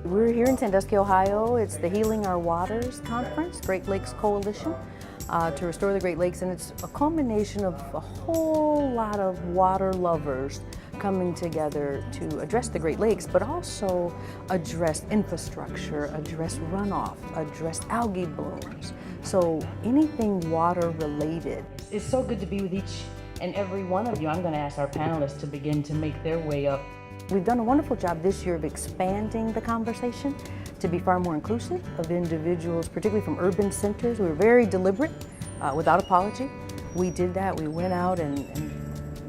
We're here in Sandusky, Ohio. It's the Healing Our Waters Conference, Great Lakes Coalition, to restore the Great Lakes, and it's a culmination of a whole lot of water lovers coming together to address the Great Lakes, but also address infrastructure, address runoff, address algae blooms. So anything water related. It's so good to be with each and every one of you. I'm going to ask our panelists to begin to make their way up. We've done a wonderful job this year of expanding the conversation to be far more inclusive of individuals, particularly from urban centers. We were very deliberate, without apology. We did that. We went out and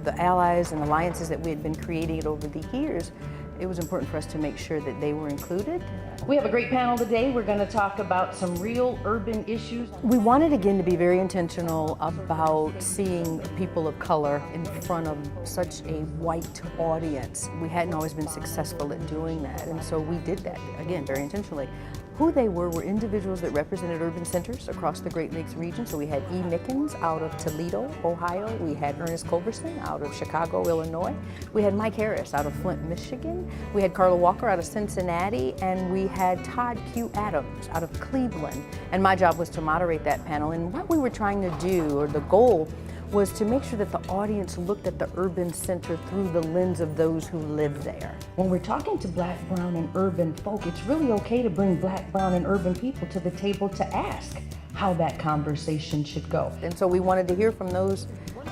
the allies and alliances that we had been creating over the years, it was important for us to make sure that they were included. We have a great panel today. We're going to talk about some real urban issues. We wanted again to be very intentional about seeing people of color in front of such a white audience. We hadn't always been successful at doing that, and so we did that, again, very intentionally. Who they were individuals that represented urban centers across the Great Lakes region. So we had E. Mickens out of Toledo, Ohio. We had Ernest Culberson out of Chicago, Illinois. We had Mike Harris out of Flint, Michigan. We had Carla Walker out of Cincinnati. And we had Todd Q. Adams out of Cleveland. And my job was to moderate that panel. And what we were trying to do, or the goal, was to make sure that the audience looked at the urban center through the lens of those who live there. When we're talking to Black, Brown, and urban folk, it's really okay to bring Black, Brown, and urban people to the table to ask how that conversation should go. And so we wanted to hear from those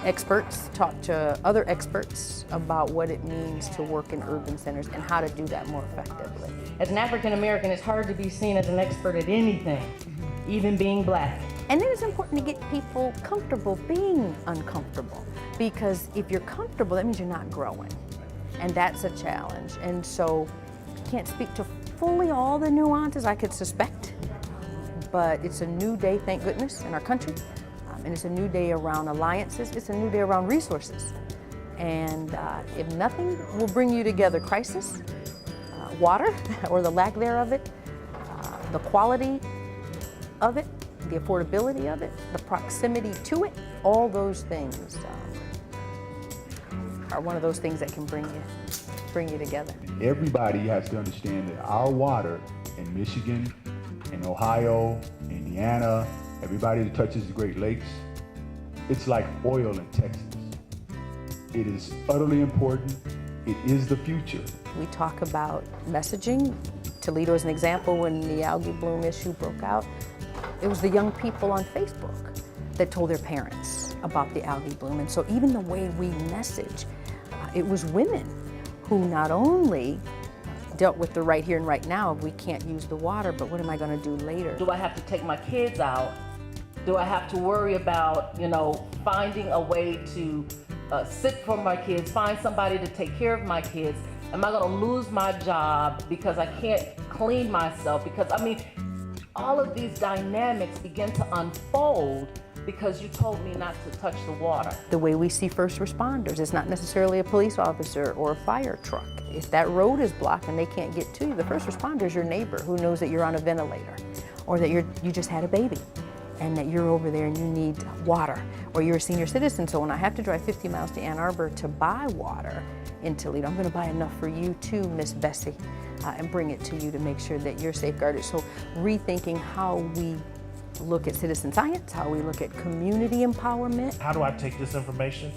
experts, talk to other experts about what it means to work in urban centers and how to do that more effectively. As an African American, it's hard to be seen as an expert at anything, even being Black. And then it's important to get people comfortable being uncomfortable, because if you're comfortable, that means you're not growing. And that's a challenge. And so I can't speak to fully all the nuances I could suspect, but it's a new day, thank goodness, in our country. And it's a new day around alliances. It's a new day around resources. And if nothing will bring you together, crisis, water, or the lack thereof it, the quality of it, the affordability of it, the proximity to it, all those things are one of those things that can bring you together. Everybody has to understand that our water in Michigan, in Ohio, Indiana, everybody that touches the Great Lakes, it's like oil in Texas. It is utterly important. It is the future. We talk about messaging. Toledo is an example. When the algae bloom issue broke out, it was the young people on Facebook that told their parents about the algae bloom. And so even the way we message, it was women who not only dealt with the right here and right now, we can't use the water, but what am I going to do later? Do I have to take my kids out? Do I have to worry about, finding a way to sit for my kids, find somebody to take care of my kids? Am I going to lose my job because I can't clean myself? Because, all of these dynamics begin to unfold because you told me not to touch the water. The way we see first responders, it's not necessarily a police officer or a fire truck. If that road is blocked and they can't get to you, the first responder is your neighbor who knows that you're on a ventilator, or that you just had a baby and that you're over there and you need water, or you're a senior citizen. So when I have to drive 50 miles to Ann Arbor to buy water in Toledo, I'm going to buy enough for you too, Miss Bessie, and bring it to you to make sure that you're safeguarded. So rethinking how we look at citizen science, how we look at community empowerment. How do I take this information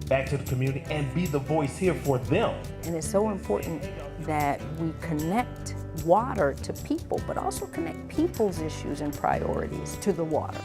back to the community and be the voice here for them? And it's so important that we connect water to people, but also connect people's issues and priorities to the water.